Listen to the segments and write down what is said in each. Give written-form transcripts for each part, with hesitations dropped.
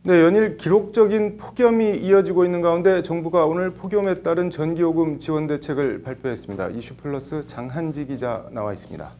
네, 연일 기록적인 폭염이 이어지고 있는 가운데 정부가 오늘 폭염에 따른 전기요금 지원 대책을 발표했습니다. 이슈플러스 장한지 기자 나와 있습니다.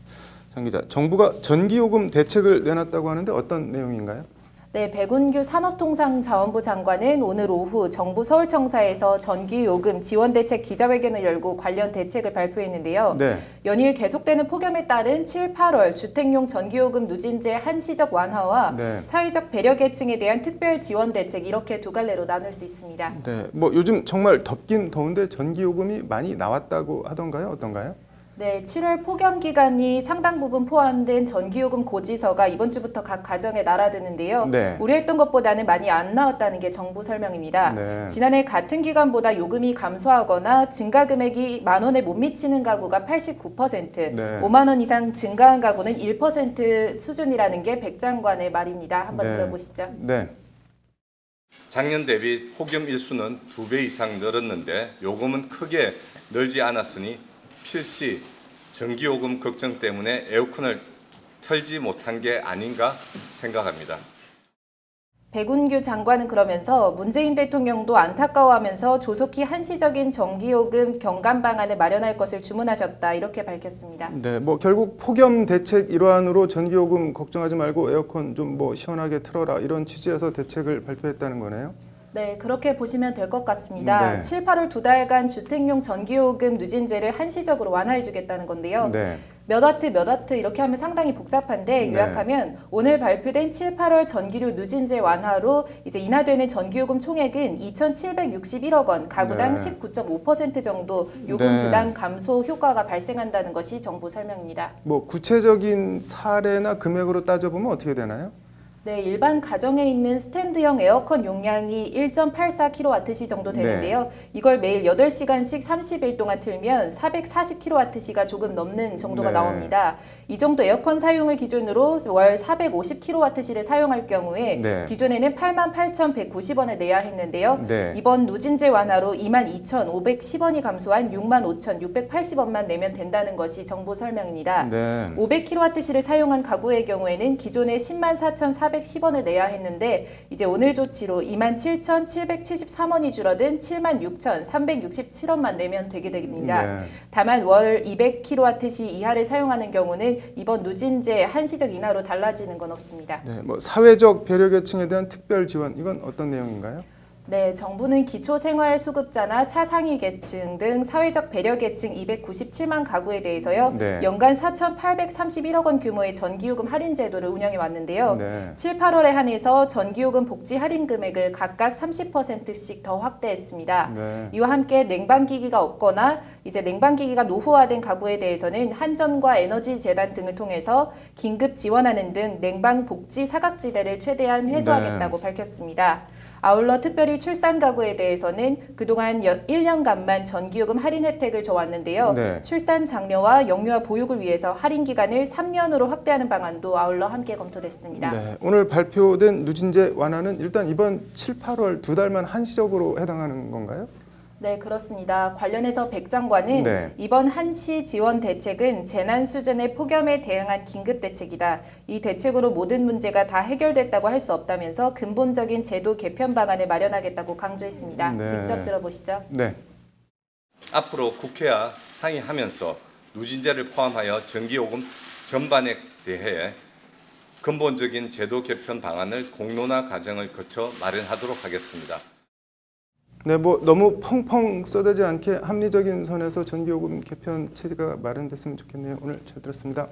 장 기자, 정부가 전기요금 대책을 내놨다고 하는데 어떤 내용인가요? 네, 백운규 산업통상자원부 장관은 오늘 오후 정부 서울청사에서 전기요금 지원대책 기자회견을 열고 관련 대책을 발표했는데요. 네. 연일 계속되는 폭염에 따른 7, 8월 주택용 전기요금 누진제 한시적 완화와 네. 사회적 배려 계층에 대한 특별 지원 대책 이렇게 두 갈래로 나눌 수 있습니다. 네, 뭐 요즘 정말 덥긴 더운데 전기요금이 많이 나왔다고 하던가요? 어떤가요? 네, 7월 폭염 기간이 상당 부분 포함된 전기요금 고지서가 이번 주부터 각 가정에 날아드는데요. 네. 우려했던 것보다는 많이 안 나왔다는 게 정부 설명입니다. 네. 지난해 같은 기간보다 요금이 감소하거나 증가 금액이 10,000원에 못 미치는 가구가 89%, 네. 5만 원 이상 증가한 가구는 1% 수준이라는 게 백 장관의 말입니다. 한번 네. 들어보시죠. 네. 작년 대비 폭염 일수는 2배 이상 늘었는데 요금은 크게 늘지 않았으니 필시 전기요금 걱정 때문에 에어컨을 틀지 못한 게 아닌가 생각합니다. 백운규 장관은 그러면서 문재인 대통령도 안타까워하면서 조속히 한시적인 전기요금 경감 방안을 마련할 것을 주문하셨다 이렇게 밝혔습니다. 네, 뭐 결국 폭염 대책 일환으로 전기요금 걱정하지 말고 에어컨 좀 뭐 시원하게 틀어라 이런 취지에서 대책을 발표했다는 거네요. 네, 그렇게 보시면 될 것 같습니다. 네. 7, 8월 두 달간 주택용 전기요금 누진제를 한시적으로 완화해주겠다는 건데요. 네. 몇 와트 이렇게 하면 상당히 복잡한데 네. 요약하면 오늘 발표된 7, 8월 전기료 누진제 완화로 이제 인하되는 전기요금 총액은 2,761억 원, 가구당 네. 19.5% 정도 요금 네. 부담 감소 효과가 발생한다는 것이 정부 설명입니다. 뭐 구체적인 사례나 금액으로 따져보면 어떻게 되나요? 네, 일반 가정에 있는 스탠드형 에어컨 용량이 1.84kWh 정도 되는데요. 이걸 매일 8시간씩 30일 동안 틀면 440kWh가 조금 넘는 정도가 네. 나옵니다. 이 정도 에어컨 사용을 기준으로 월 450kWh를 사용할 경우에 네. 기존에는 88,190원을 내야 했는데요. 네. 이번 누진제 완화로 22,510원이 감소한 65,680원만 내면 된다는 것이 정부 설명입니다. 네. 500kWh를 사용한 가구의 경우에는 기존에 104,410원을 내야 했는데 이제 오늘 조치로 27,773원이 줄어든 76,367원만 내면 되게 됩니다. 네. 다만 월 200kWh 이하를 사용하는 경우는 이번 누진제 한시적 인하로 달라지는 건 없습니다. 네, 뭐 사회적 배려 계층에 대한 특별 지원 이건 어떤 내용인가요? 네, 정부는 기초생활수급자나 차상위 계층 등 사회적 배려 계층 297만 가구에 대해서요. 네. 연간 4,831억 원 규모의 전기요금 할인 제도를 운영해 왔는데요. 네. 7, 8월에 한해서 전기요금 복지 할인 금액을 각각 30%씩 더 확대했습니다. 네. 이와 함께 냉방기기가 없거나 이제 냉방기기가 노후화된 가구에 대해서는 한전과 에너지재단 등을 통해서 긴급 지원하는 등 냉방 복지 사각지대를 최대한 해소하겠다고 밝혔습니다. 아울러 특별히 출산 가구에 대해서는 그동안 1년간만 전기요금 할인 혜택을 줘왔는데요. 네. 출산 장려와 영유아 보육을 위해서 할인 기간을 3년으로 확대하는 방안도 아울러 함께 검토됐습니다. 네, 오늘 발표된 누진제 완화는 일단 이번 7, 8월 두 달만 한시적으로 해당하는 건가요? 네, 그렇습니다. 관련해서 백 장관은 네. 이번 한시 지원 대책은 재난 수준의 폭염에 대응한 긴급 대책이다. 이 대책으로 모든 문제가 다 해결됐다고 할 수 없다면서 근본적인 제도 개편 방안을 마련하겠다고 강조했습니다. 네. 직접 들어보시죠. 네. 앞으로 국회와 상의하면서 누진제를 포함하여 전기요금 전반에 대해 근본적인 제도 개편 방안을 공론화 과정을 거쳐 마련하도록 하겠습니다. 네, 뭐 너무 펑펑 쏟아지지 않게 합리적인 선에서 전기요금 개편 체제가 마련됐으면 좋겠네요. 오늘 잘 들었습니다.